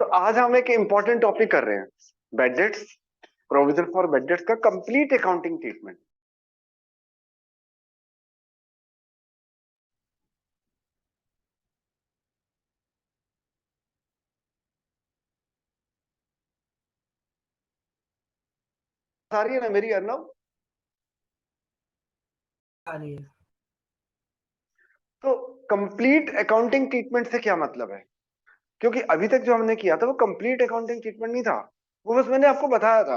तो आज हम एक इंपॉर्टेंट टॉपिक कर रहे हैं, bad debts, provision for bad dates का कंप्लीट अकाउंटिंग ट्रीटमेंट। सारी है ना मेरी अर्नव? आ रही है। तो कंप्लीट अकाउंटिंग ट्रीटमेंट से क्या मतलब है? क्योंकि अभी तक जो हमने किया था वो कंप्लीट अकाउंटिंग ट्रीटमेंट नहीं था। वो बस मैंने आपको बताया था,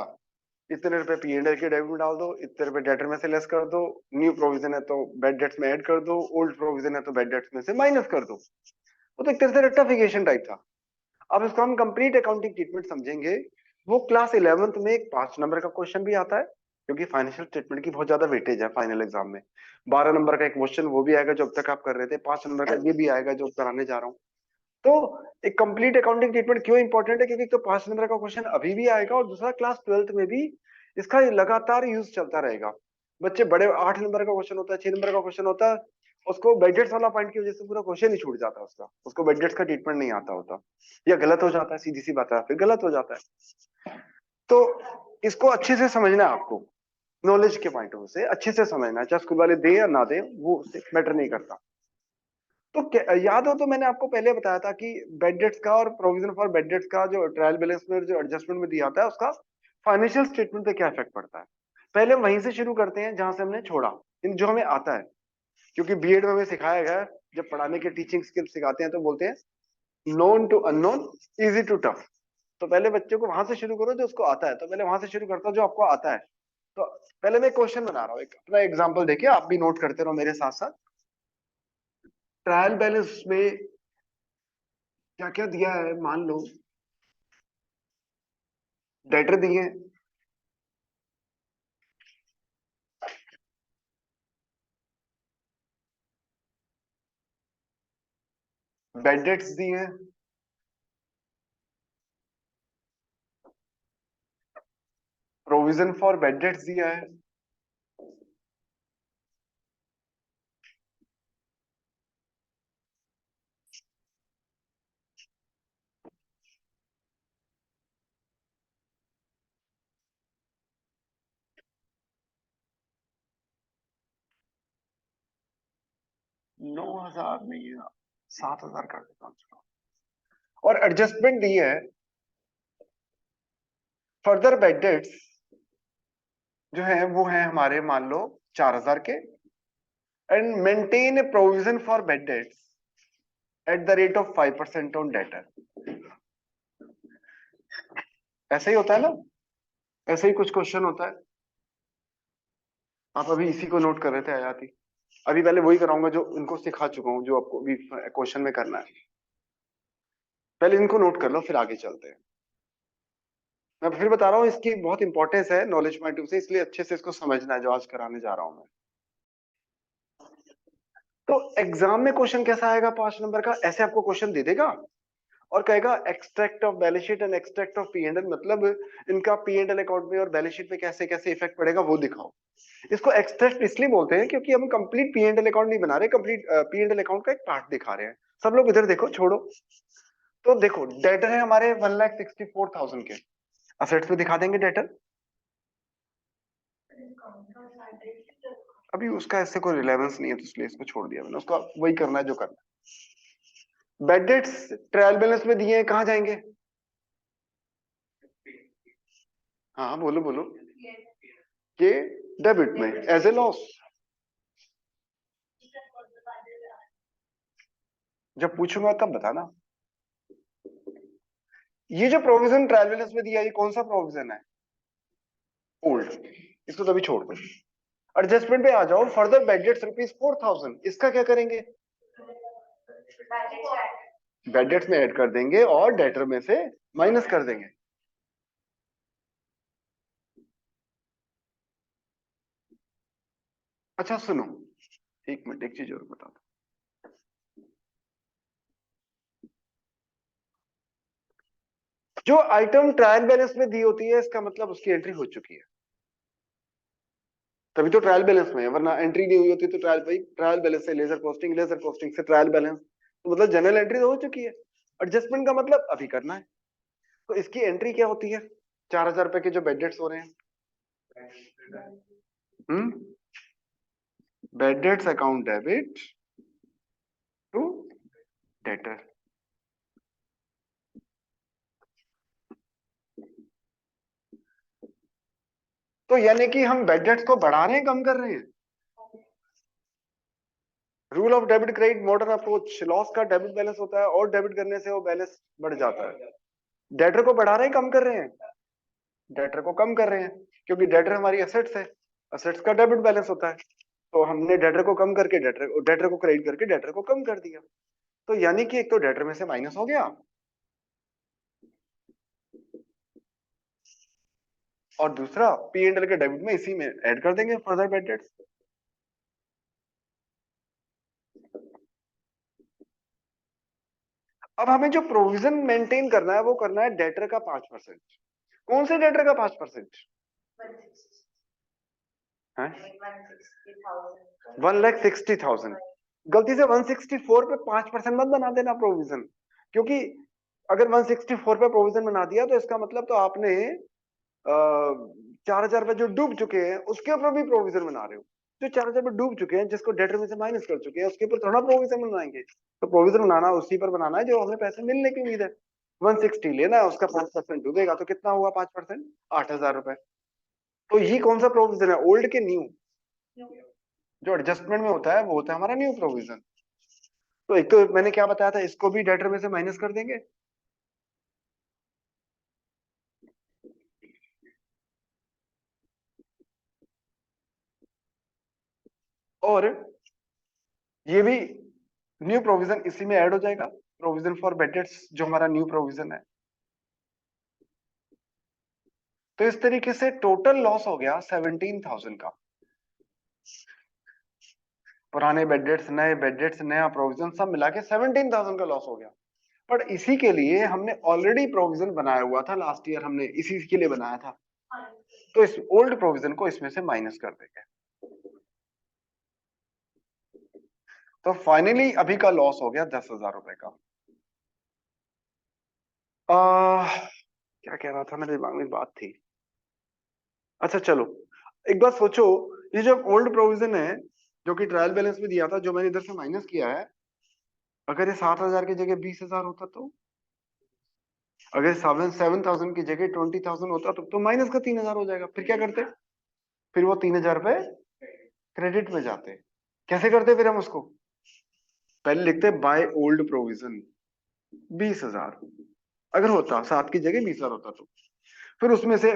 इतने रुपए पी&एल के डेबिट में डाल दो, इतने रुपए डेटर में से लेस कर दो, न्यू प्रोविजन है तो बैड डेट्स में ऐड कर दो, ओल्ड प्रोविजन है तो बैड डेट्स में से माइनस कर दो। वो तो एक तरह से रेक्टिफिकेशन टाइप था। अब इसको हम कंप्लीट अकाउंटिंग ट्रीटमेंट समझेंगे। वो क्लास 11th में एक 5 नंबर का क्वेश्चन भी आता है, क्योंकि फाइनेंशियल स्टेटमेंट की बहुत ज्यादा वेटेज है फाइनल एग्जाम में। 12 नंबर का एक क्वेश्चन वो भी आएगा जो अब तक आप कर रहे थे, 5 नंबर का ये भी आएगा जो कराने जा रहा हूँ। तो एक कंप्लीट अकाउंटिंग ट्रीटमेंट क्यों इंपॉर्टेंट है? क्योंकि तो 5 नंबर का क्वेश्चन अभी भी आएगा और दूसरा क्लास 12th में भी इसका लगातार यूज चलता रहेगा। बच्चे बड़े 8 नंबर का क्वेश्चन होता है, 6 नंबर का क्वेश्चन होता है, उसको बजट्स वाला पॉइंट की वजह से पूरा क्वेश्चन ही छूट जाता है उसका, उसको बजट्स का ट्रीटमेंट नहीं आता होता, या गलत हो जाता है, सीधी सी बात है, फिर गलत हो जाता है। तो इसको अच्छे से समझना है आपको, नॉलेज के पॉइंट ऑफ से अच्छे से समझना है, चाहे स्कूल वाले दे या ना दे वो मैटर नहीं करता। तो याद हो तो मैंने आपको पहले बताया था कि बेड डेट्स का और प्रोविजन फॉर बेड डेट्स का जो ट्रायल बैलेंस में जो एडजस्टमेंट में दिया होता है उसका फाइनेंशियल स्टेटमेंट पे क्या इफेक्ट पड़ता है। पहले वहीं से शुरू करते हैं जहां से हमने छोड़ा, जो हमें आता है, क्योंकि बीएड में हमें सिखाया गया है, जब पढ़ाने के टीचिंग स्किल्स सिखाते हैं तो बोलते हैं known to unknown, easy to tough. तो पहले बच्चों को वहां से शुरू करो जो उसको आता है, तो पहले वहां से शुरू करता हूँ जो आपको आता है। तो पहले मैं क्वेश्चन बना रहा हूँ, एक अपना एग्जाम्पल देखिए, आप भी नोट करते रहो मेरे साथ साथ। ट्रायल बैलेंस में क्या क्या दिया है, मान लो डेटर दिए हैं, बेड डेट्स दिए हैं, प्रोविजन फॉर बेड डेट्स दिया है, 9,000 नहीं है, 7,000 कर देता हूँ चलो। और एडजस्टमेंट दी है, फर्दर बेड डेट्स जो है वो है हमारे मान लो 4,000 के, and maintain A provision for bad dates at the rate of 5% on debtor. ऐसे ही होता है ना, ऐसे ही कुछ क्वेश्चन होता है। आप अभी इसी को नोट कर रहे थे आयाती, अभी पहले वही कराऊंगा जो इनको सिखा चुका हूँ, जो आपको अभी क्वेश्चन में करना है। पहले इनको नोट कर लो फिर आगे चलते हैं। मैं फिर बता रहा हूँ, इसकी बहुत इंपॉर्टेंस है नॉलेज पॉइंट ऑफ से, इसलिए अच्छे से इसको समझना है जो आज कराने जा रहा हूँ मैं। तो एग्जाम में क्वेश्चन कैसा आएगा 5 नंबर का? ऐसे आपको क्वेश्चन दे देगा और कहेगा extract of balance sheet and extract of P and L, मतलब इनका पी&एल अकाउंट में और बैलेंस शीट पे कैसे कैसे इफेक्ट पड़ेगा वो दिखाओ। इसको एक्सट्रैक्ट इसलिए बोलते हैं क्योंकि हम कंप्लीट पी&एल अकाउंट नहीं बना रहे, कंप्लीट पी&एल अकाउंट का एक पार्ट दिखा रहे हैं। सब लोग इधर देखो, छोड़ो। तो देखो डेटर है हमारे 1,64,000 के, असेट्स में दिखा देंगे डेटर। अभी उसका ऐसे कोई रिलेवेंस नहीं है तो इसलिए इसको छोड़ दिया मैंने, उसका वही करना है जो करना है। बेड डेट्स ट्रायल बैलेंस में दिए हैं, कहाँ जाएंगे? हाँ बोलो बोलो। ये डेबिट में एज ए लॉस। जब पूछूंगा तब बताना। ये जो प्रोविजन ट्रायल बैलेंस में दिया, ये कौन सा प्रोविजन है? ओल्ड। इसको तभी छोड़ दो। एडजस्टमेंट पे आ जाओ, फर्दर बेड डेट्स ₹4,000, इसका क्या करेंगे? बेड डेट्स में ऐड कर देंगे और डेटर में से माइनस कर देंगे। अच्छा सुनो, एक मिनट, एक चीज और बता दो। जो आइटम ट्रायल बैलेंस में दी होती है इसका मतलब उसकी एंट्री हो चुकी है, तभी तो ट्रायल बैलेंस में है, वरना एंट्री नहीं हुई होती तो ट्रायल, भाई ट्रायल बैलेंस से लेजर कॉस्टिंग, लेजर कॉस्टिंग से ट्रायल बैलेंस, तो मतलब जनरल एंट्री तो हो चुकी है। एडजस्टमेंट का मतलब अभी करना है। तो इसकी एंट्री क्या होती है? 4,000 रुपए के जो बेड डेट्स हो रहे हैं, bad debts account debit to debtor. तो यानी कि हम बेड डेट्स को बढ़ा रहे हैं, कम कर रहे हैं? Rule of debit credit modern approach, loss का डेबिट बैलेंस होता है और डेबिट करने से वो बैलेंस बढ़ जाता है। डेटर को बढ़ा रहे हैं, कम कर रहे हैं? डेटर को कम कर रहे हैं, क्योंकि डेटर हमारी एसेट्स है, एसेट्स का डेबिट बैलेंस होता है। तो हमने डेटर को कम करके डेटर को क्रेडिट करके डेटर को कम कर दिया। तो यानी कि एक तो डेटर में से माइनस हो गया, और दूसरा पी एंड एल के डेबिट में इसी में ऐड कर देंगे फर्दर बेड डेट्स। अब हमें जो प्रोविजन मेंटेन करना है वो करना है डेटर का 5%। कौन से डेटर का 5% है? 1,60,000। गलती से 164 पे 5% मत बना देना प्रोविजन, क्योंकि अगर 164 पे प्रोविजन बना दिया तो इसका मतलब तो आपने 4,000 रुपए जो डूब चुके हैं उसके ऊपर भी प्रोविजन बना रहे हो। जो 4,000 रुपए डूब चुके हैं, जिसको डेटर में से माइनस कर चुके हैं, उसके ऊपर थोड़ा प्रोविजन बनाएंगे। तो प्रोविजन बनाना उसी पर बनाना है जो हमें पैसे मिलने की उम्मीद है। 160 लेना है, उसका 5% डूबेगा तो कितना हुआ? 5%, 8,000 रुपए। तो ये कौन सा प्रोविजन है, ओल्ड के न्यू? जो एडजस्टमेंट में होता है वो होता है हमारा न्यू प्रोविजन। तो एक तो मैंने क्या बताया था, इसको भी डेटर में से माइनस कर देंगे, और ये भी न्यू प्रोविजन इसी में ऐड हो जाएगा, प्रोविजन फॉर बेड डेट्स जो हमारा न्यू प्रोविजन है। तो इस तरीके से टोटल लॉस हो गया 17,000 का। पुराने बेड डेट्स, नए बेड डेट्स, नया प्रोविजन सब मिला के 17,000 का लॉस हो गया। पर इसी के लिए हमने ऑलरेडी प्रोविजन बनाया हुआ था, लास्ट ईयर हमने इसी के लिए बनाया था। तो इस ओल्ड प्रोविजन को इसमें से माइनस कर देंगे। तो फाइनली अभी का लॉस हो गया 10,000 रुपए का। क्या कह रहा था, मेरे दिमाग में बात थी। अच्छा चलो, एक बात सोचो, ये जो ओल्ड प्रोविजन है जो कि ट्रायल बैलेंस में दिया था, जो मैंने इधर से माइनस किया है, अगर ये 7,000 की जगह 20,000 होता तो, अगर 7,000 की जगह 20,000 होता तो माइनस का 3,000 हो जाएगा। फिर क्या करते? फिर वो 3,000 रुपए क्रेडिट में जाते। कैसे करते फिर हम उसको? पहले लिखते बाय ओल्ड प्रोविजन 20,000, अगर होता 7 की जगह 20,000 होता तो। फिर उसमें से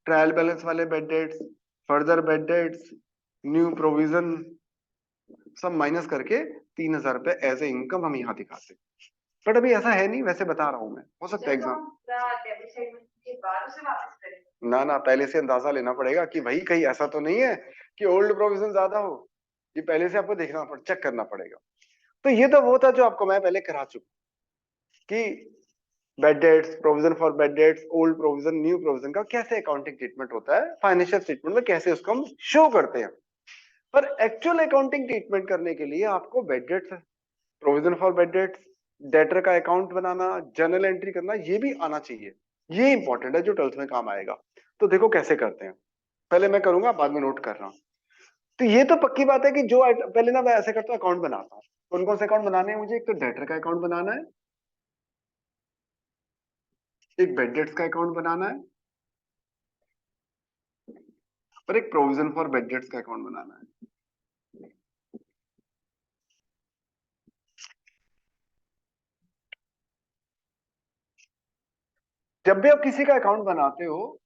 ट्रायल बैलेंस वाले bad debts, further bad debts, new provision सब माइनस करके 3,000 रुपए एज ए इनकम हम यहाँ दिखाते। बट अभी ऐसा है नहीं, वैसे बता रहा हूँ मैं, हो सकता है एग्जाम ना ना पहले से अंदाजा लेना पड़ेगा कि भाई कहीं ऐसा तो नहीं है कि ओल्ड प्रोविजन ज्यादा हो। ये पहले से आपको देखना चेक करना पड़ेगा। तो ये तो वो था जो आपको मैं पहले करा चुका कि bad debts, provision for bad dates, old provision, new provision का कैसे अकाउंटिंग ट्रीटमेंट होता है, फाइनेंशियल स्टेटमेंट में कैसे उसको हम शो करते हैं। पर एक्चुअल अकाउंटिंग ट्रीटमेंट करने के लिए आपको bad debts, provision for bad dates, debtor का अकाउंट बनाना, जर्नल एंट्री करना, ये भी आना चाहिए। ये इंपॉर्टेंट है जो 12th में काम आएगा। तो देखो कैसे करते हैं, पहले मैं करूंगा बाद में नोट कर रहा हूँ। तो ये तो पक्की बात है कि जो पहले ना मैं ऐसे करता हूँ, अकाउंट बनाता हूँ। कौन कौन से अकाउंट बनाने हैं मुझे? एक तो डेटर का अकाउंट बनाना है, एक बेड डेट्स का अकाउंट बनाना है, और एक प्रोविजन फॉर बेड डेट्स का अकाउंट बनाना है। जब भी आप किसी का अकाउंट बनाते हो,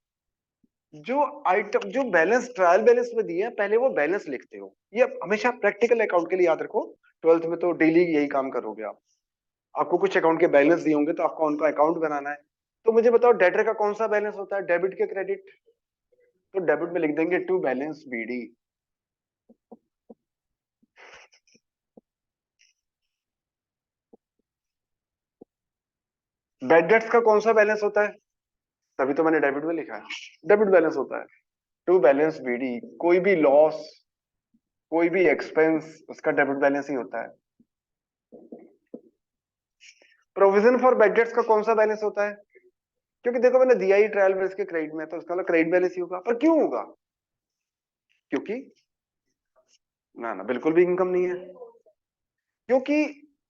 जो आइटम, जो बैलेंस ट्रायल बैलेंस में दिए हैं, पहले वो बैलेंस लिखते हो। ये हमेशा प्रैक्टिकल अकाउंट के लिए याद रखो। 12th में तो डेली यही काम करोगे आप। आपको कुछ अकाउंट के बैलेंस दिए होंगे तो आपको उनका अकाउंट बनाना है। तो मुझे बताओ डेटर का कौन सा बैलेंस होता है, डेबिट के क्रेडिट? तो डेबिट में लिख देंगे to balance BD. Bad debts का कौन सा बैलेंस होता है? तभी तो मैंने डेबिट में लिखा है, डेबिट बैलेंस होता है टू बैलेंस बीडी। कोई भी लॉस, कोई भी एक्सपेंस, उसका डेबिट बैलेंस ही होता है। प्रोविजन फॉर बेड डेट्स का कौन सा बैलेंस होता है? क्योंकि देखो मैंने दिया ही ट्रायल बेस के क्रेडिट में, तो उसका मतलब क्रेडिट बैलेंस ही होगा। पर क्यों होगा? क्योंकि ना ना बिल्कुल भी इनकम नहीं है, क्योंकि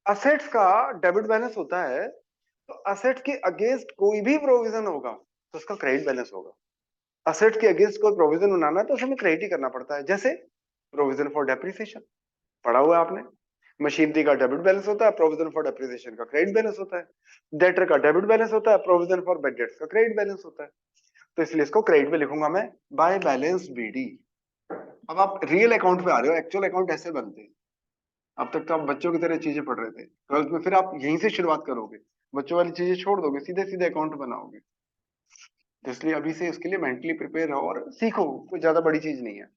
असेट्स का डेबिट बैलेंस होता है, तो असेट्स के अगेंस्ट कोई भी प्रोविजन होगा तो उसका क्रेडिट बैलेंस होगा। असेट्स के अगेंस्ट कोई प्रोविजन बनाना है तो उसमें क्रेडिट ही करना पड़ता है। जैसे प्रोविजन फॉर डेप्रिसिएशन पढ़ा हुआ है आपने, मशीनरी का डेबिट बैलेंस होता है, प्रोविजन फॉर डेप्रिसिएशन का क्रेडिट बैलेंस होता है। डेटर का डेबिट बैलेंस होता है, प्रोविजन फॉर बैड डेट्स का क्रेडिट बैलेंस होता है। तो इसलिए इसको क्रेडिट में लिखूंगा मैं, बाय बैलेंस बीडी। अब आप रियल अकाउंट पे आ रहे हो, एक्चुअल अकाउंट ऐसे बनते हैं। अब तक तो आप बच्चों की तरह चीजें पढ़ रहे थे, ट्वेल्थ में फिर आप यहीं से शुरुआत करोगे, बच्चों वाली चीजें छोड़ दोगे, सीधे सीधे अकाउंट बनाओगे। तो इसलिए अभी से इसके लिए मेंटली प्रिपेयर रहो और सीखो, कोई ज्यादा बड़ी चीज नहीं है।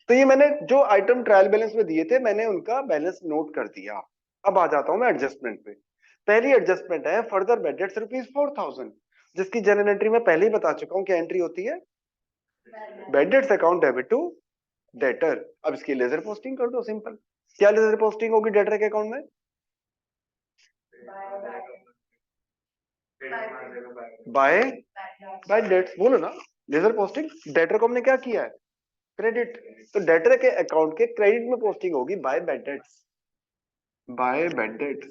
तो ये मैंने जो आइटम ट्रायल बैलेंस में दिए थे, मैंने उनका बैलेंस नोट कर दिया। अब आ जाता हूं मैं एडजस्टमेंट पे। पहली एडजस्टमेंट है फर्दर बैड डेट्स ₹4,000, जिसकी जनरल एंट्री में पहले ही बता चुका हूं क्या एंट्री होती है, bad debts account debit to debtor. अब इसकी लेजर पोस्टिंग कर दो, सिंपल। क्या लेजर पोस्टिंग होगी डेटर के अकाउंट में? बाय बैड डेट्स बोलो ना, लेजर पोस्टिंग। डेटर को हमने क्या किया है, क्रेडिट, तो डेटर के अकाउंट के क्रेडिट में पोस्टिंग होगी bye bad dates, bye bad dates.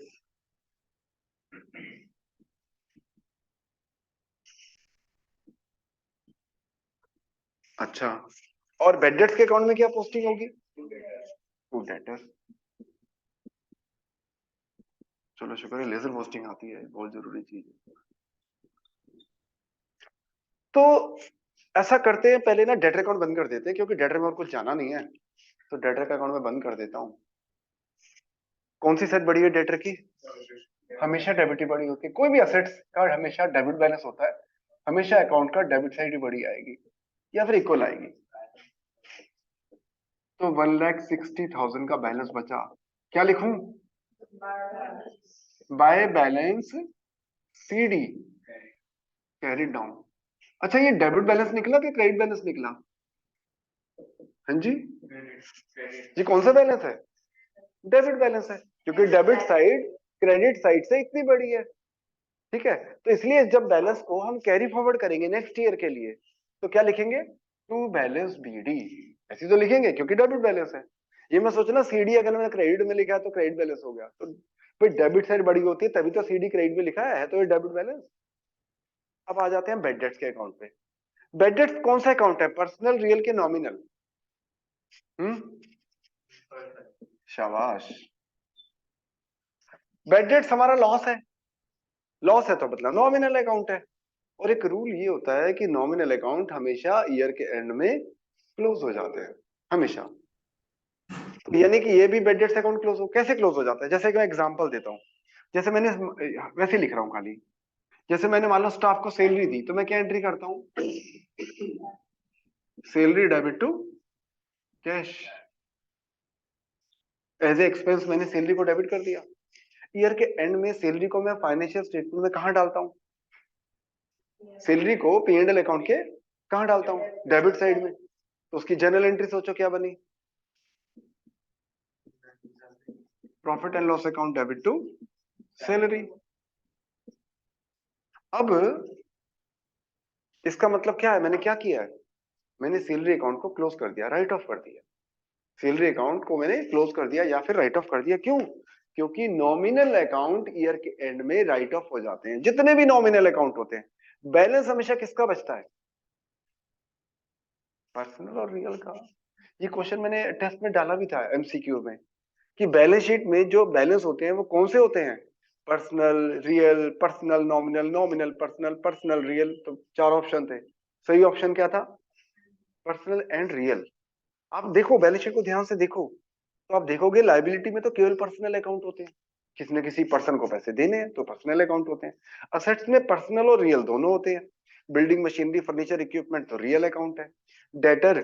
अच्छा, और बैड डेट्स के अकाउंट में क्या पोस्टिंग होगी, टू डेटर। चलो शुक्र है लेजर पोस्टिंग आती है, बहुत जरूरी चीज है। तो ऐसा करते हैं, पहले ना डेटर अकाउंट बंद कर देते हैं, क्योंकि डेटर में और कुछ जाना नहीं है, तो डेटर का अकाउंट में बंद कर देता हूँ। कौन सी साइड बड़ी है डेटर की? हमेशा डेबिट ही बड़ी होती है, कोई भी असेट्स का हमेशा डेबिट बैलेंस होता है, हमेशा अकाउंट का डेबिट साइड ही बड़ी आएगी या फिर इक्वल आएगी। तो 1,60,000 का बैलेंस बचा, क्या लिखूं, by balance CD carry down. अच्छा ये डेबिट बैलेंस निकला कि क्रेडिट बैलेंस निकला? हाँ जी, ये कौन सा बैलेंस है, डेबिट बैलेंस है, क्योंकि डेबिट साइड क्रेडिट साइड से इतनी बड़ी है। ठीक है, तो इसलिए जब बैलेंस को हम कैरी फॉरवर्ड करेंगे नेक्स्ट ईयर के लिए, तो क्या लिखेंगे, टू बैलेंस बीडी, ऐसे तो लिखेंगे क्योंकि डेबिट बैलेंस है। ये मैं सोचना सीडी अगर मैंने क्रेडिट में लिखा है तो क्रेडिट बैलेंस हो गया, तो भाई डेबिट साइड बड़ी होती है तभी तो सीडी क्रेडिट में लिखा है तो ये डेबिट बैलेंस। अब आ जाते हैं बेड डेट्स के अकाउंट पे। बेड डेट्स कौन सा अकाउंट है, पर्सनल, रियल के नॉमिनल? हम्म, शाबाश। बेड डेट्स हमारा लॉस है, लॉस है तो मतलब नॉमिनल अकाउंट है। और एक रूल ये होता है कि नॉमिनल अकाउंट हमेशा ईयर के एंड में क्लोज हो जाते हैं, हमेशा। तो यानी कि ये भी बेड डेट्स अकाउंट क्लोज हो, कैसे क्लोज हो जाता है, जैसे कि मैं एग्जांपल देता हूँ। जैसे मैंने वैसे लिख रहा हूँ खाली, जैसे मैंने मान लो स्टाफ को सैलरी दी, तो मैं क्या एंट्री करता हूँ, salary debit to cash, as a expense मैंने सैलरी को डेबिट कर दिया। ईयर के एंड में सैलरी को मैं फाइनेंशियल स्टेटमेंट में कहाँ डालता हूँ, सैलरी को पी एंड एल अकाउंट के कहाँ डालता हूँ, डेबिट साइड में। तो उसकी जनरल एंट्री सोचो क्या बनी, profit and loss account debit to salary. अब इसका मतलब क्या है, मैंने क्या किया है, मैंने सैलरी अकाउंट को क्लोज कर दिया, राइट ऑफ कर दिया, सैलरी अकाउंट को मैंने क्लोज कर दिया या फिर राइट ऑफ कर दिया। क्यों? क्योंकि नॉमिनल अकाउंट ईयर के एंड में राइट ऑफ हो जाते हैं, जितने भी नॉमिनल अकाउंट होते हैं। बैलेंस हमेशा किसका बचता है, पर्सनल और रियल का। ये क्वेश्चन मैंने टेस्ट में डाला भी था एमसीक्यू में, कि बैलेंस शीट में जो बैलेंस होते हैं वो कौन से होते हैं, personal, real, personal, nominal, nominal, personal, personal, real. तो चार ऑप्शन थे, सही ऑप्शन क्या था, पर्सनल एंड रियल। आप देखो बैलेंस शीट को ध्यान से देखो, तो आप देखोगे लाइबिलिटी में तो केवल पर्सनल अकाउंट होते हैं, किसी न किसी पर्सन को पैसे देने हैं तो पर्सनल अकाउंट होते हैं। असेट्स में पर्सनल और रियल दोनों होते हैं, बिल्डिंग मशीनरी फर्नीचर इक्विपमेंट तो रियल अकाउंट है। Debtor,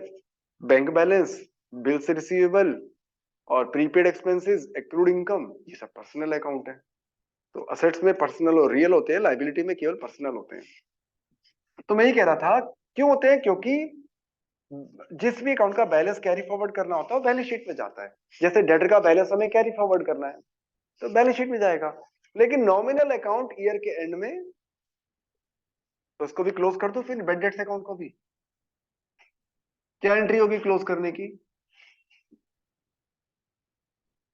bank balance, bills receivable और प्रीपेड एक्सपेंसेस, एक्रूड इनकम, ये सब पर्सनल अकाउंट है। तो असेट्स में पर्सनल और रियल होते हैं, लाइबिलिटी में केवल पर्सनल होते हैं। तो मैं ये कह रहा था क्यों होते हैं, क्योंकि जिस भी अकाउंट का बैलेंस कैरी फॉरवर्ड करना होता है वो बैलेंस शीट में जाता है। जैसे डेटर का बैलेंस हमें कैरी फॉरवर्ड करना है तो बैलेंस शीट में जाएगा, लेकिन नॉमिनल अकाउंट ईयर के एंड में तो उसको भी क्लोज कर दो, फिर बेड डेट्स अकाउंट को भी। क्या एंट्री होगी क्लोज करने की?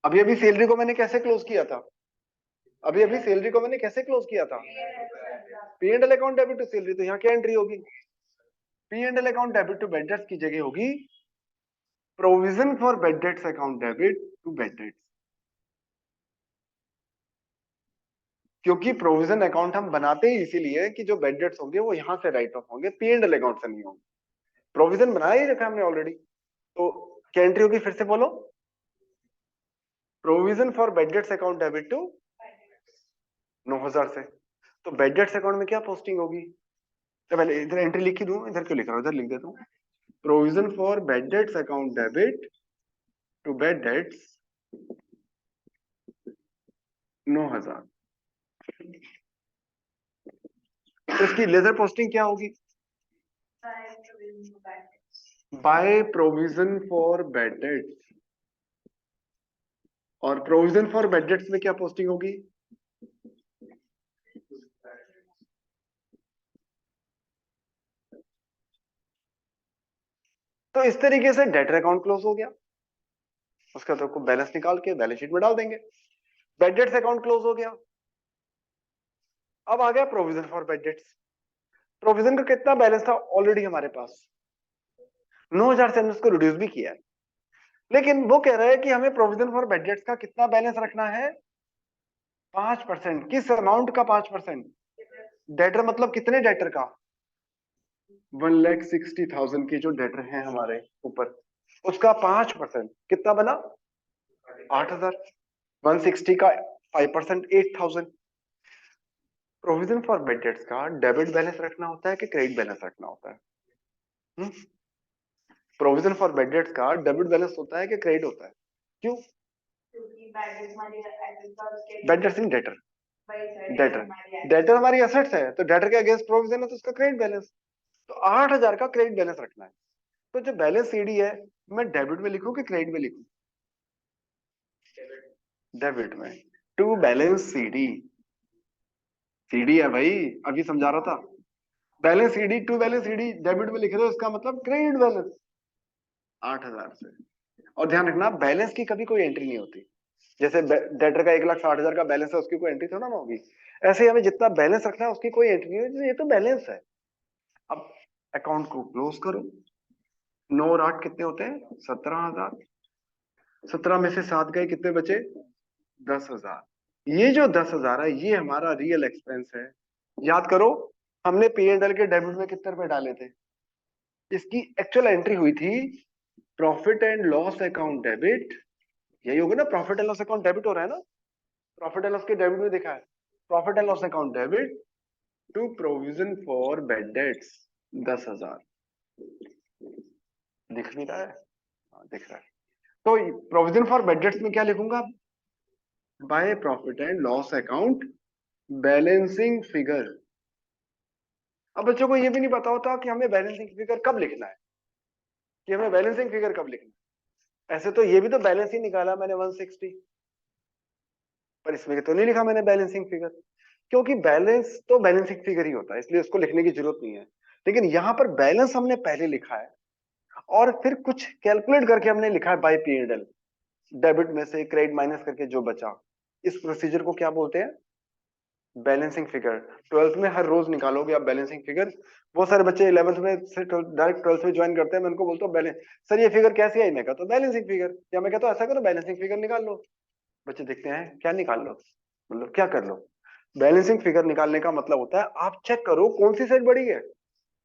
अभी अभी सैलरी को मैंने कैसे क्लोज किया था? अभी अभी सैलरी को मैंने कैसे क्लोज किया था? P and L account debit to salary, तो यहाँ क्या एंट्री होगी? P and L account debit to bad debts की जगह होगी provision for bad debts account debit to bad debts. क्योंकि प्रोविजन अकाउंट हम बनाते ही इसीलिए कि जो बेड डेट्स होंगे वो यहां से राइट ऑफ होंगे, पी एंड एल अकाउंट से नहीं होंगे। प्रोविजन बनाया ही रखा हमने ऑलरेडी। तो क्या एंट्री होगी फिर से बोलो? Provision for bad debts account debit to 9,000 से। तो बेड डेट्स अकाउंट में क्या पोस्टिंग होगी? तो पहले इधर एंट्री लिख ही दूं, इधर क्यों लिख रहा हूं, इधर लिख देता हूं। Provision for bad debts account debit to bad debts 9,000। तो इसकी लेजर पोस्टिंग क्या होगी? By provision for bad debts. और प्रोविजन फॉर बेड डेट्स में क्या पोस्टिंग होगी? तो इस तरीके से डेटर अकाउंट क्लोज हो गया। उसका तो को बैलेंस निकाल के बैलेंस शीट में डाल देंगे। बेड डेट्स अकाउंट क्लोज हो गया। अब आ गया provision for bad dates. Provision का कितना बैलेंस था ऑलरेडी हमारे पास? 9,000 से हमने उसको रिड्यूस भी किया है। लेकिन वो कह रहा है कि हमें प्रोविजन फॉर बेड डेट्स का कितना बैलेंस रखना है? 5%। किस अमाउंट का 5%? डेटर मतलब कितने डेटर का? 1,60,000 के जो डेटर हैं हमारे ऊपर, उसका 5% कितना बना? 8,000। 160 का 5% 8,000। प्रोविजन फॉर बेड डेट्स का डेबिट बैलेंस रखना होता है कि क्रेडिट बैलेंस रखना होता है? प्रोविजन फॉर बेड डेट्स का डेबिट बैलेंस होता है कि क्रेडिट होता है? क्यों? बेड डेट्स इन डेटर। डेटर डेटर हमारी एसेट्स है, तो डेटर के अगेंस्ट प्रोविजन है तो उसका क्रेडिट बैलेंस। तो 8,000 का क्रेडिट बैलेंस रखना है। तो जो बैलेंस सीडी है, मैं डेबिट में लिखूं कि क्रेडिट में लिखूं? डेबिट में। To balance CD. सीडी है भाई, अभी समझा रहा था। Balance CD to balance CD debit में लिख रहे हो, इसका मतलब क्रेडिट बैलेंस 8,000 से। और ध्यान रखना, बैलेंस की कभी कोई एंट्री नहीं होती। जैसे डेटर का 1,60,000 का बैलेंस है, उसकी कोई एंट्री थोड़ा ना होगी। ऐसे ही हमें जितना बैलेंस रखना है उसकी कोई एंट्री नहीं होगी, ये तो बैलेंस है। अब अकाउंट को क्लोज करो। 9 और 8 कितने होते हैं? 17,000। 17 में से 7 गए, कितने बचे? 10,000। ये जो 10,000 है ये हमारा रियल एक्सपेंस है। याद करो, हमने पी एंड एल के डेबिट में कितने रुपए डाले थे? इसकी एक्चुअल एंट्री हुई थी profit and loss account debit. यही होगा ना, profit and loss account debit हो रहा है ना? प्रॉफिट एंड लॉस के डेबिट में देखा है, profit and loss account debit to provision for bad debts 10,000। दिख नहीं रहा है? हाँ, दिख रहा है। तो प्रोविजन फॉर बेड डेट्स में क्या लिखूंगा? By profit and loss account balancing figure. अब बच्चों को ये भी नहीं पता होता कि हमें बैलेंसिंग फिगर कब लिखना है, कि हमें बैलेंसिंग फिगर कब लिखना है। ऐसे तो ये भी तो बैलेंस ही निकाला मैंने 160, पर इसमें तो नहीं लिखा मैंने बैलेंसिंग फिगर, क्योंकि बैलेंस तो बैलेंसिंग फिगर ही होता है, इसलिए उसको लिखने की जरूरत नहीं है। लेकिन यहाँ पर बैलेंस हमने पहले लिखा है और फिर कुछ कैलकुलेट करके हमने लिखा है by P and L, debit में से क्रेडिट माइनस करके जो बचा। इस प्रोसीजर को क्या बोलते हैं? Balancing figure. 12th में हर रोज निकालोगे आप बैलेंसिंग फिगर। बहुत सारे बच्चे 11th में से डायरेक्ट 12th में ज्वाइन करते हैं, मैं उनको बोलता हूँ बैलेंस, सर ये फिगर कैसी आई? मैं कहता हूँ बैलेंसिंग फिगर, या मैं कहता हूँ ऐसा करो बैलेंसिंग फिगर निकाल लो। बच्चे देखते हैं क्या निकाल लो, मतलब क्या कर लो? बैलेंसिंग फिगर निकालने का मतलब होता है आप चेक करो कौन सी साइड बढ़ी है।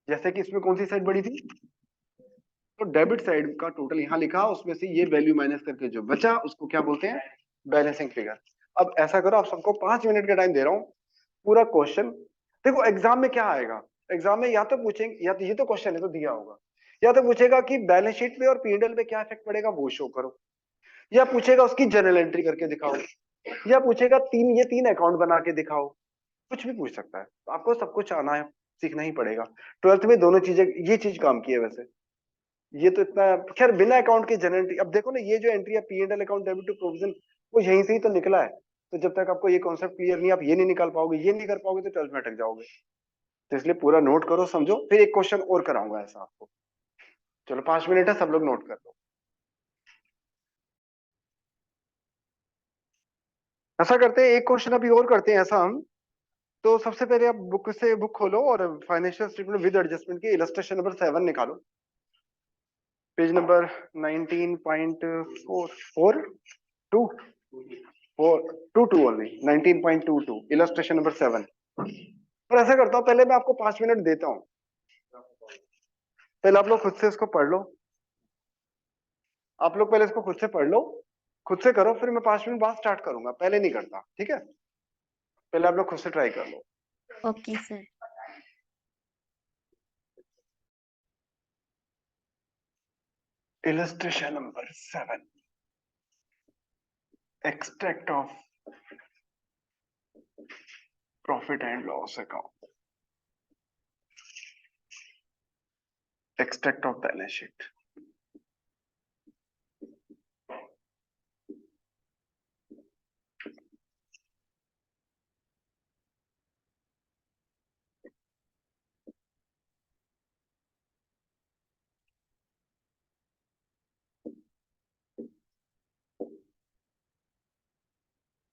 जैसे कि इसमें कौन सी साइड बढ़ी थी? तो डेबिट साइड का टोटल यहाँ लिखा, उसमें से ये वैल्यू माइनस करके जो बचा उसको क्या बोलते हैं? Balancing figure. अब ऐसा करो, आप सबको 5 मिनट का टाइम दे रहा हूँ, पूरा क्वेश्चन देखो। एग्जाम में क्या आएगा? एग्जाम में या तो पूछेंगे, या तो ये तो क्वेश्चन है तो दिया होगा, या तो पूछेगा कि बैलेंस शीट पे और पीएनएल पे क्या इफेक्ट पड़ेगा वो शो करो, या पूछेगा उसकी जर्नल एंट्री करके दिखाओ, या पूछेगा ये तीन अकाउंट बना के दिखाओ। कुछ भी पूछ सकता है, तो आपको सब कुछ आना है, सीखना ही पड़ेगा। 12th में दोनों चीजें, ये चीज काम की है वैसे। ये तो इतना, खैर बिना अकाउंट के जनरल एंट्री, अब देखो ना ये जो एंट्री है P and L account debit to provision, वो यहीं से ही तो निकला है। तो जब तक आपको ये कॉन्सेप्ट क्लियर नहीं, आप ये नहीं निकाल पाओगे, ये नहीं कर पाओगे, तो 12th में अटक जाओगे। तो इसलिए पूरा नोट करो, समझो, फिर एक क्वेश्चन और कराऊंगा ऐसा आपको। चलो 5 मिनट है, सब लोग नोट कर लो। ऐसा करते हैं, एक क्वेश्चन अभी और करते हैं ऐसा हम। तो सबसे पहले आप बुक खोलो और फाइनेंशियल स्टेटमेंट विद एडजस्टमेंट की इलस्ट्रेशन नंबर 7 निकालो। Page number 19.4 4 2 4 2 2 only 19.22 illustration number 7। और ऐसा करता हूँ, पहले मैं आपको 5 मिनट देता हूँ, पहले आप लोग खुद से इसको पढ़ लो। आप लोग पहले इसको खुद से पढ़ लो, खुद से करो, फिर मैं 5 मिनट बाद स्टार्ट करूंगा, पहले नहीं करता, ठीक है? पहले आप लोग खुद से ट्राई कर लो। Okay sir. Illustration number 7, extract of profit and loss account, extract of balance sheet।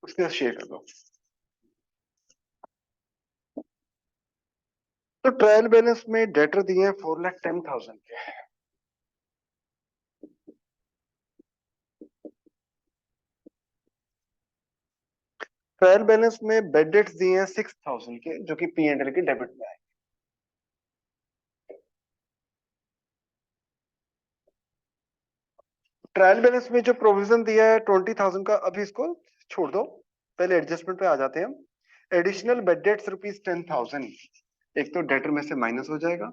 उसके साथ शेयर कर दो। तो ट्रायल बैलेंस में डेटर दिए हैं 4,10,000 के। ट्रायल बैलेंस में बेड डेट्स दिए हैं 6,000 के, जो कि पी एंड एल के डेबिट में आए। ट्रायल बैलेंस में जो प्रोविजन दिया है 20,000 का, अभी इसको छोड़ दो, पहले एडजस्टमेंट पे आ जाते हैं हम। एडिशनल बेड डेट्स ₹10,000, एक तो डेटर में से माइनस हो जाएगा,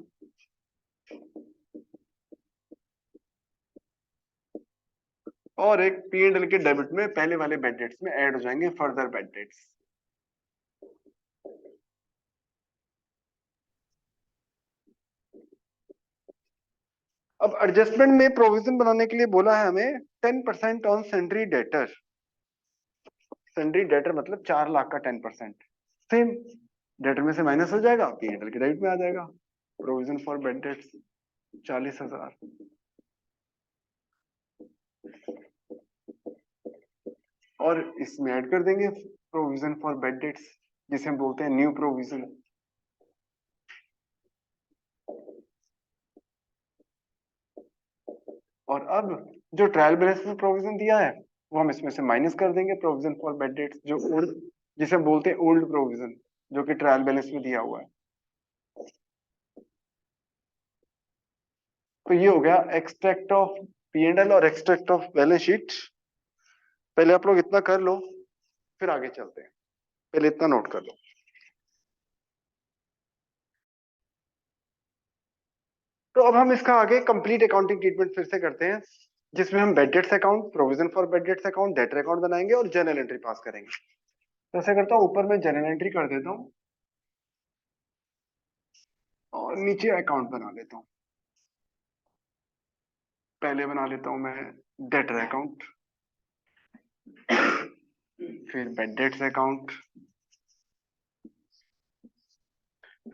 और एक पी एंड एल के डेबिट में पहले वाले बेड डेट्स में ऐड हो जाएंगे फर्दर बेड डेट्स। अब एडजस्टमेंट में प्रोविजन बनाने के लिए बोला है हमें 10% on sundry debtor. Sundry debtor मतलब 4 लाख का 10%। सेम, डेटर में से माइनस हो जाएगा, पी एंड एल के डेबिट में आ जाएगा। प्रोविजन फॉर बेड डेट्स 40,000, और इसमें ऐड कर देंगे प्रोविजन फॉर बेड डेट्स, जिसे हम बोलते हैं न्यू प्रोविजन। और अब जो ट्रायल बैलेंस में प्रोविजन दिया है, वो हम इसमें से माइनस कर देंगे प्रोविजन फॉर बेड डेट्स, जो ओल्ड, जिसे हम बोलते हैं ओल्ड प्रोविजन, जो कि ट्रायल बैलेंस में दिया हुआ है। तो ये हो गया extract of P and L और एक्सट्रैक्ट ऑफ बैलेंस शीट। पहले आप लोग इतना कर लो, फिर आगे चलते हैं, पहले इतना नोट कर लो। तो अब हम इसका आगे कंप्लीट अकाउंटिंग ट्रीटमेंट फिर से करते हैं, जिसमें हम bed debts account, provision for bad debts account, debtor account बनाएंगे और जर्नल एंट्री पास करेंगे। तो ऐसा करता हूँ, ऊपर मैं जर्नल एंट्री कर देता हूँ और नीचे अकाउंट बना लेता हूँ। पहले बना लेता हूँ मैं डेटर अकाउंट, फिर बेड डेट्स अकाउंट,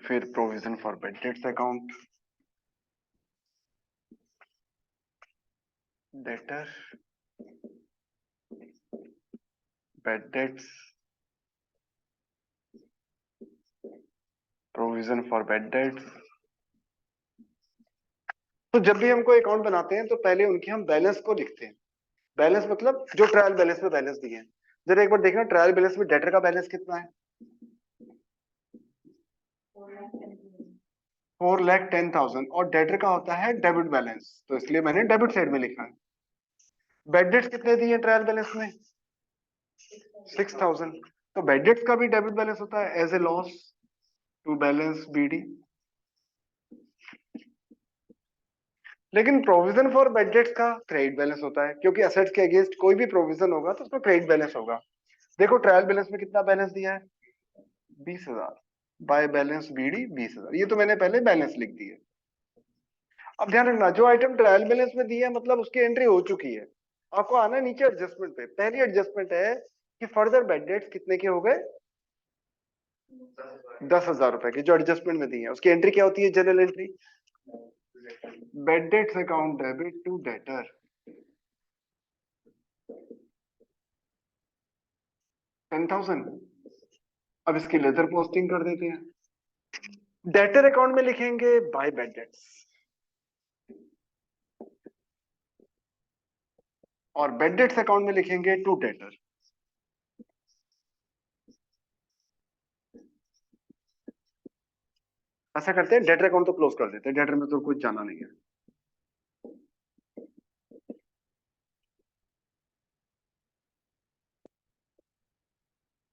फिर provision for bad debts account, debtor, bad debts, provision for bad dates. तो जब भी हम कोई अकाउंट बनाते हैं तो पहले उनके हम बैलेंस को लिखते हैं। बैलेंस मतलब जो ट्रायल बैलेंस में बैलेंस दिए हैं। जरा एक बार देखना, ट्रायल बैलेंस में डेटर का बैलेंस कितना है? 4,10,000, और डेटर का होता है डेबिट बैलेंस, तो इसलिए मैंने डेबिट साइड में लिखा है। बेड डेट्स कितने दिए ट्रायल बैलेंस में? 6,000। तो बेड डेट्स का भी डेबिट बैलेंस होता है as a loss to balance BD. लेकिन प्रोविजन फॉर बेड डेट्स का क्रेडिट बैलेंस होता है, क्योंकि असेट्स के अगेंस्ट कोई भी प्रोविजन होगा तो उसमें क्रेडिट बैलेंस होगा। देखो ट्रायल बैलेंस में कितना बैलेंस दिया है? 20,000, बाय बैलेंस बीडी 20,000, ये तो मैंने पहले बैलेंस लिख दी है। अब ध्यान रखना, जो आइटम ट्रायल बैलेंस में दी है मतलब उसकी एंट्री हो चुकी है। आपको आना है नीचे एडजस्टमेंट पे, पहली एडजस्टमेंट है कि फर्दर बेड डेट्स कितने के हो गए? 10,000 रुपए की जो एडजस्टमेंट में दी है, उसकी एंट्री क्या होती है? General entry, bad debts account debit to debtor, 10,000। अब इसकी लेजर पोस्टिंग कर देते हैं। डेटर अकाउंट में लिखेंगे बाय बेड डेट्स, और बेड डेट्स अकाउंट में लिखेंगे टू डेटर। ऐसा करते हैं, डेटर अकाउंट तो क्लोज कर देते हैं, डेटर में तो कुछ जाना नहीं है।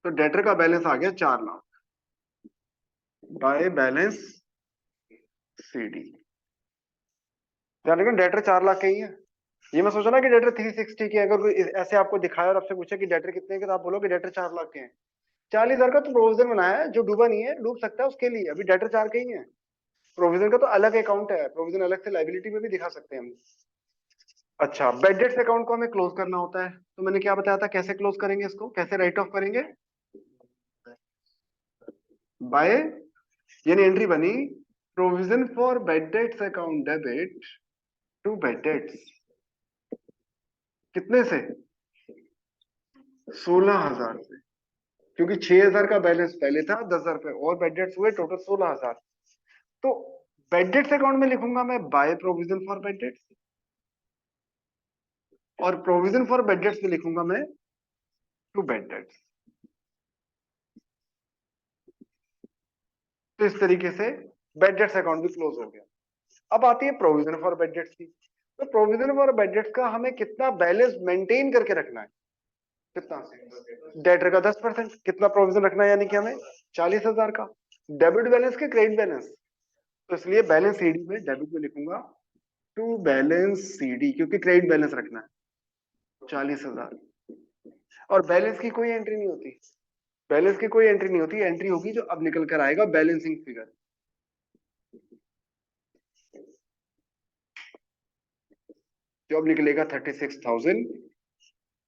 तो डेटर का बैलेंस आ गया 4 लाख बाय बैलेंस सीडी। लेकिन डेटर 4 लाख के ही है। ये मैं सोचा ना कि डेटर 360 के, अगर कोई ऐसे आपको दिखाया और आपसे पूछे कि डेटर कितने के, तो आप बोलोगे डेटर 4 लाख के हैं। 40,000 का तो प्रोविजन बनाया है, जो डूबा नहीं है, डूब सकता है उसके लिए, अभी डेटर 4 के ही है। प्रोविजन का तो अलग अकाउंट है, प्रोविजन अलग से लाइबिलिटी में भी दिखा सकते हैं हम। अच्छा, बेड डेट्स अकाउंट को हमें क्लोज करना होता है, तो मैंने क्या बताया था, कैसे क्लोज करेंगे इसको, कैसे राइट ऑफ करेंगे? बाय, यानी एंट्री बनी provision for bad debts account debit to bad debts, कितने से? 16,000 से, क्योंकि 6,000 का बैलेंस पहले था, 10,000 रुपए और बेड डेट्स हुए, टोटल 16,000। तो बेड डेट्स अकाउंट में लिखूंगा मैं bye provision for bad debts, और प्रोविजन फॉर बेड डेट्स में लिखूंगा मैं टू बेड डेट्स। तो इस तरीके से बेड डेट्स अकाउंट भी क्लोज हो गया। अब आती है प्रोविजन फॉर बेड डेट्स की। तो प्रोविजन फॉर बेड डेट्स का हमें कितना बैलेंस मेंटेन करके रखना है? कितना? डेटर का 10%। कितना प्रोविजन रखना है, यानी कि हमें 40,000 का। डेबिट बैलेंस के क्रेडिट बैलेंस, तो इसलिए बैलेंस सीडी में डेबिट में लिखूंगा टू बैलेंस सीडी, क्योंकि क्रेडिट बैलेंस रखना है 40,000। और बैलेंस की कोई एंट्री नहीं होती, बैलेंस की कोई एंट्री नहीं होती, एंट्री होगी जो अब निकल कर आएगा बैलेंसिंग फिगर। जो अब निकलेगा 36,000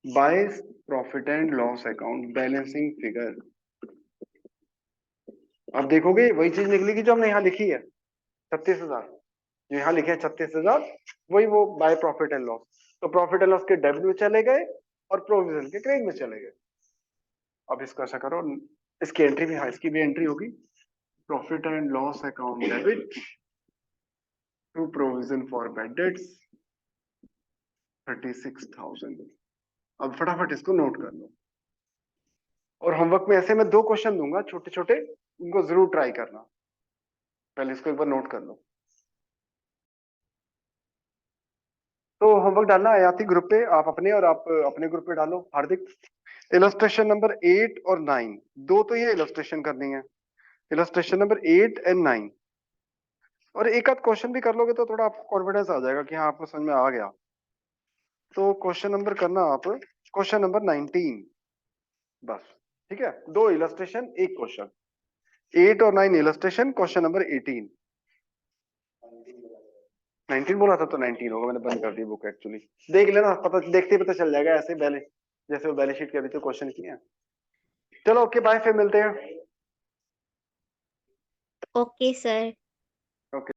by profit and loss account balancing figure. अब देखोगे वही चीज निकलेगी जो हमने यहाँ लिखी है, 36,000। जो यहाँ लिखे हैं 36,000, वही वो बाय प्रॉफिट एंड लॉस। तो प्रॉफिट एंड लॉस के डेबिट में चले गए और प्रोविजन के क्रेडिट में चले गए। अब इसको ऐसा करो, इसकी एंट्री भी, हाँ इसकी भी एंट्री होगी, profit and loss account debit to provision for bad debts 36,000। अब फटाफट इसको नोट कर लो, और होमवर्क में ऐसे मैं 2 क्वेश्चन दूंगा छोटे छोटे, उनको जरूर ट्राई करना। पहले इसको एक बार नोट कर लो। तो होमवर्क डालना है आयाति ग्रुप पे, आप अपने और आप अपने ग्रुप पे डालो। हार्दिक, इलस्ट्रेशन नंबर 8 और 9, दो तो ये इलस्ट्रेशन करनी है, इलस्ट्रेशन नंबर 8 एंड 9। और एक आध क्वेश्चन भी कर लोगे तो थोड़ा आपको कॉन्फिडेंस आ जाएगा कि हाँ आपको समझ में आ गया। तो क्वेश्चन नंबर करना आप, क्वेश्चन नंबर 19 बस। ठीक है, 2 इलस्ट्रेशन 1 क्वेश्चन, 8 और 9 इलस्ट्रेशन, क्वेश्चन नंबर 18। 19 बोला था तो 19 होगा, मैंने बंद कर दी बुक एक्चुअली। देख लेना, पता देखते ही पता चल जाएगा, ऐसे बैलेंस जैसे वो बैलेंस शीट के अभी तो क्वेश्चन किए हैं। चलो ओके बाय, फिर मिलते हैं। Okay sir.